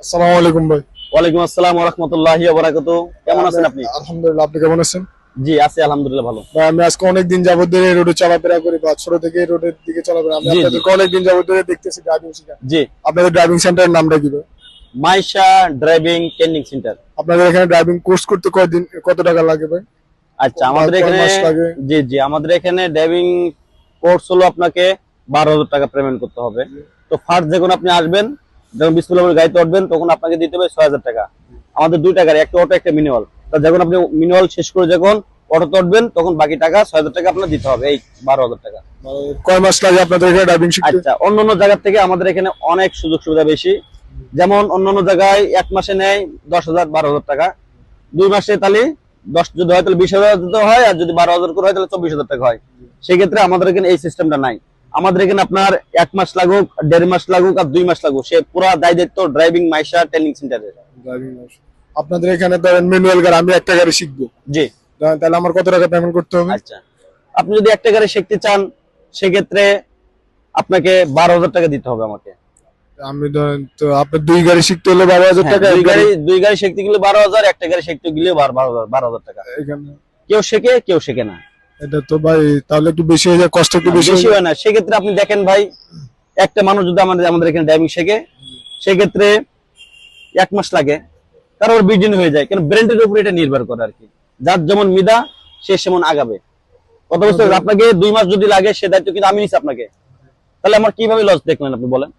আসসালামু আলাইকুম ভাই। ওয়ালাইকুম আসসালাম ওয়া রাহমাতুল্লাহি ওয়া বারাকাতুহু। কেমন আছেন আপনি? আলহামদুলিল্লাহ, আপনি কেমন আছেন? জি আছি আলহামদুলিল্লাহ ভালো। ভাই আমি আজকে অনেকদিন যাবত ধরে এই রোডে চলাফেরা করি বা ছোট থেকে এই রোডের দিকে চলাফেরা আমি জি, জি। আপনাদেরকে অনেকদিন যাবত ধরে দেখতেছি ড্রাইভিং শেখান। জি, আপনাদের ড্রাইভিং সেন্টারের নামটা কি ভাই? Maisha driving training centre. আপনাদের এখানে ড্রাইভিং কোর্স করতে কত টাকা লাগে ভাই? আচ্ছা আমাদের কয় এখানে মাস লাগে? জি জি আমাদের এখানে ড্রাইভিং কোর্স হলো আপনাকে 12,000 টাকা পেমেন্ট করতে হবে। তো ফার্স্ট যখন আপনি আসবেন, যখন বিসমিল্লাহ বলে গাড়িতে উঠবেন তখন আপনাকে দিতে হবে 6,000 টাকা। আমাদের দুইটা গাড়ি, একটা অটো একটা ম্যানুয়াল। তো যখন আপনি ম্যানুয়াল শেষ করে যখন অটোতে উঠবেন তখন বাকি টাকা 6,000 টাকা আপনার দিতে হবে, এই 12,000 টাকা। মানে কয় মাস লাগে আপনাদের এখানে ড্রাইভিং শিখতে? আচ্ছা অন্যান্য জায়গা থেকে আমাদের এখানে অনেক সুযোগ সুবিধা বেশি। যেমন অন্যান্য জায়গায় 1 মাসে নেয় 10,000 12,000 টাকা, 2 মাসে তাহলে 10 যদি হয় তাহলে 20,000 দিতে হয়, আর যদি 12,000 করে হয় তাহলে 24,000 টাকা হয়। সেক্ষেত্রে আমাদের এখানে এই সিস্টেমটা নাই। আমাদের এখানে আপনার 1 মাস লাগুক, 1.5 মাস লাগুক আর 2 মাস লাগুক, সে পুরো দায় দায়িত্ব ড্রাইভিং মাইশা ট্রেনিং সেন্টারে। আপনাদের এখানে ধরেন ম্যানুয়াল গাড়ি, আমি একটা গাড়ি শিখবো, জি তাহলে আমার কত টাকা পেমেন্ট করতে হবে? আচ্ছা, আপনি যদি একটা গাড়ি শিখতে চান সেক্ষেত্রে আপনাকে 12,000 টাকা দিতে হবে আমাকে। আমি ধরেন তো আপনার দুই গাড়ি শিখতে হলে 12,000 হ্যাঁ, টাকা। দুই গাড়ি শিখতে গেলে 12,000, একটা গাড়ি শিখতে গেলে 12,000 টাকা। এখানে কেউ শেখে কেউ শেখে না। এটা তো ভাই তাহলে একটু বেশি হয়ে যায়, কষ্ট একটু বেশি বেশি হয় না। সেক্ষেত্রে আপনি দেখেন ভাই, একটা মানুষ যদি আমাদের এখানে ড্রাইভিং শেখে সেক্ষেত্রে 1 মাস লাগে, তার ওর বিডিন হয়ে যায়। কারণ ব্র্যান্ডের উপর এটা নির্ভর করে আর কি। যার যেমন মিদা সে সেমন আগাবে। কত বছর আপনাকে 2 মাস যদি লাগে সে দায়িত্ব কিন্তু আমি নিচ্ছি আপনাকে, তাহলে আমার কিভাবে লস দেখলেন আপনি বলেন?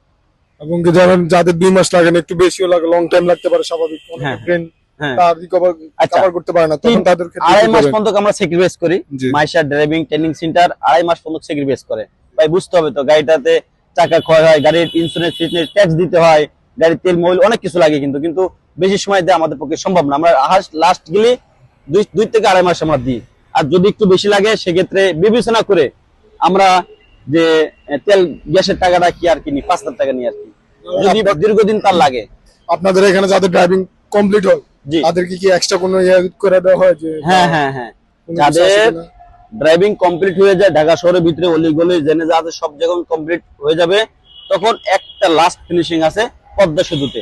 এবং কি ধরেন যাদের 2 মাস লাগে না, একটু বেশিও লাগে, লং টাইম লাগতে পারে, স্বাভাবিক। হ্যাঁ, ব্রেন হ্যাঁ। তার রিকভার আচ্ছা, কভার করতে পারে না, তখন তাদের ক্ষেত্রে 2.5 কি মাস করবেন? পর্যন্ত আমরা স্যাক্রিফাইস করি। জি। মাইশা ড্রাইভিং ট্রেনিং সেন্টার 2.5 মাস পর্যন্ত স্যাক্রিফাইস করে। ভাই বুঝতে হবে তো, গাড়িটাতে চাকা ক্ষয় হয়, গাড়ির ইন্স্যুরেন্স ফিটনেস ট্যাক্স দিতে হয়, গাড়ির তেল মবিল অনেক কিছু লাগে, কিন্তু বেশি সময় দেওয়া আমাদের পক্ষে সম্ভব না। আমরা লাস্ট গেলে 2 থেকে 2.5 মাস আমরা দিই। আর যদি একটু বেশি লাগে সেক্ষেত্রে বিবেচনা করে আমরা যে তেল গ্যাসের টাকাটা কি আর কিনি 5,000 টাকা নিই আর কি, যদি দীর্ঘদিন তার লাগে। আপনাদের এখানে যাদের ড্রাইভিং কমপ্লিট হয় জি, তাদেরকে কি এক্সট্রা কোনো ইয়ে করে দেওয়া হয় যে হ্যাঁ হ্যাঁ হ্যাঁ, কোনো কিছু আছে যাদের কিনা? ড্রাইভিং কমপ্লিট হয়ে যায়, ঢাকা শহরের ভিতরে অলি গলি জেনে যা আছে সব যখন কমপ্লিট হয়ে যাবে তখন একটা লাস্ট ফিনিশিং আছে পদ্মা সেতুতে।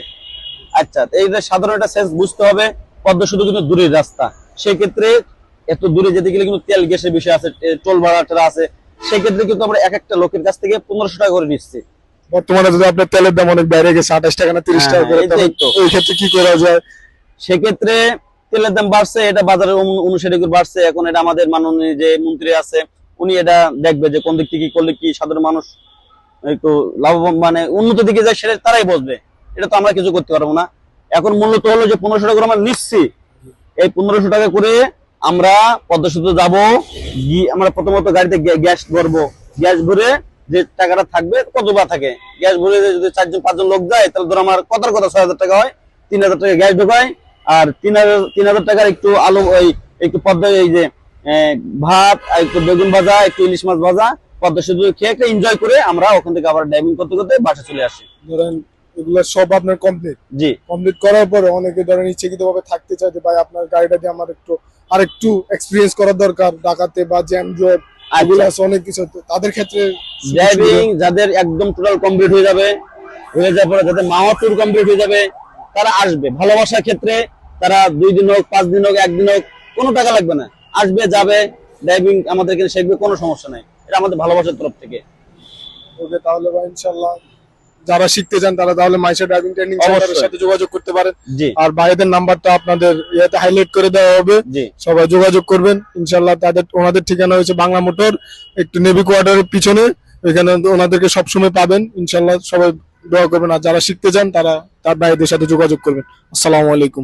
আচ্ছা, এইটা সাধারণ একটা সেন্স বুঝতে হবে। পদ্মা সেতু কিন্তু দূরের রাস্তা, সেক্ষেত্রে এত দূরে যেতে গেলে কিন্তু তেল গ্যাসের বিষয় আছে, টোল ভাড়াটা আছে। সেক্ষেত্রে কিন্তু আমরা এক একটা লোকের কাছ থেকে 1500 টাকা করে নিচ্ছি। বর্তমানে যদি আপনার তেলের দাম অনেক বাইরে গেছে, 28 টাকা না 30 টাকা করে, হ্যাঁ, তখন এইটাই তো। ওই ক্ষেত্রে কি করা যায়? সেক্ষেত্রে তেলের দাম বাড়ছে, এটা বাজারের অনুসারে বাড়ছে। এখন এটা আমাদের মাননীয় যে মন্ত্রী আছে উনি এটা দেখবে যে কোন দিক থেকে কি করলে কি সাধারণ মানুষ একটু লাভবান মানে উন্নত দিকে যায়, সেটা তারাই বসবে। এটা তো আমরা কিছু করতে পারবো না। এখন মূলত হলো যে 1500 টাকা করে আমরা নিচ্ছি। এই 1500 টাকা করে আমরা পদ্মা সেতু যাবো, গিয়ে আমরা প্রথমত গাড়িতে গ্যাস ভরবো। গ্যাস ভরে যে টাকাটা থাকবে, কত বা থাকে, গ্যাস ভরে যদি 4-5 জন লোক যায় তাহলে ধর আমার কথার কথা 6,000 টাকা হয়। 3,000 টাকা গ্যাস ঢোকায়, আর 3,000 টাকার একটু আলু, ওই একটু পদ্মা, এই যে ভাত, আর একটু বেগুন ভাজা, একটু ইলিশ মাছ ভাজা, পদ্মা সেতু খেয়ে একটা এনজয় করে আমরা ওখান থেকে আবার ড্রাইভিং করতে করতে বাসা চলে আসি। ধরেন এগুলো সব আপনার কমপ্লিট জি, কমপ্লিট করার পরে অনেকে ধরেন ইচ্ছাকৃত ভাবে থাকতে চায় যে ভাই আপনার গাড়িটা দিয়ে আমার আরেকটু এক্সপেরিয়েন্স করার দরকার, ঢাকাতে বা জ্যাম জট এগুলো আছে অনেক কিছু, তো তাদের ক্ষেত্রে ড্রাইভিং যাদের একদম টোটাল কমপ্লিট হয়ে যাবে, হয়ে যাওয়ার পরে যাদের মাওয়া ট্যুর কমপ্লিট হয়ে যাবে, তারা আসবে। ভালোবাসার ক্ষেত্রে তারা 2 দিন হোক, 5 দিন হোক, 1 দিন হোক, কোনো টাকা লাগবে না, আসবে যাবে ড্রাইভিং আমাদের এখানে শিখবে, কোনো সমস্যা নাই। এটা আমাদের ভালোবাসার তরফ থেকে। ওকে, তাহলে ভাই ইনশাআল্লাহ যারা শিখতে চান তারা তাহলে মাইশা ড্রাইভিং ট্রেনিং সেন্টারের সাথে যোগাযোগ করতে পারেন। জি আর ভাইদের নাম্বারটা আপনাদের ইয়াতে হাইলাইট করে দেওয়া হবে, জি, সবাই যোগাযোগ করবেন ইনশাআল্লাহ। ওনাদের ঠিকানা হয়েছে বাংলা মোটর, একটু নেভি কোয়ার্টারের পিছনে, ওইখানে ওনাদেরকে সবসময় পাবেন ইনশাআল্লাহ। সবাই দোয়া করবেন, আর যারা শিখতে চান তারা তার ভাইদের সাথে যোগাযোগ করবেন। আসসালামু আলাইকুম।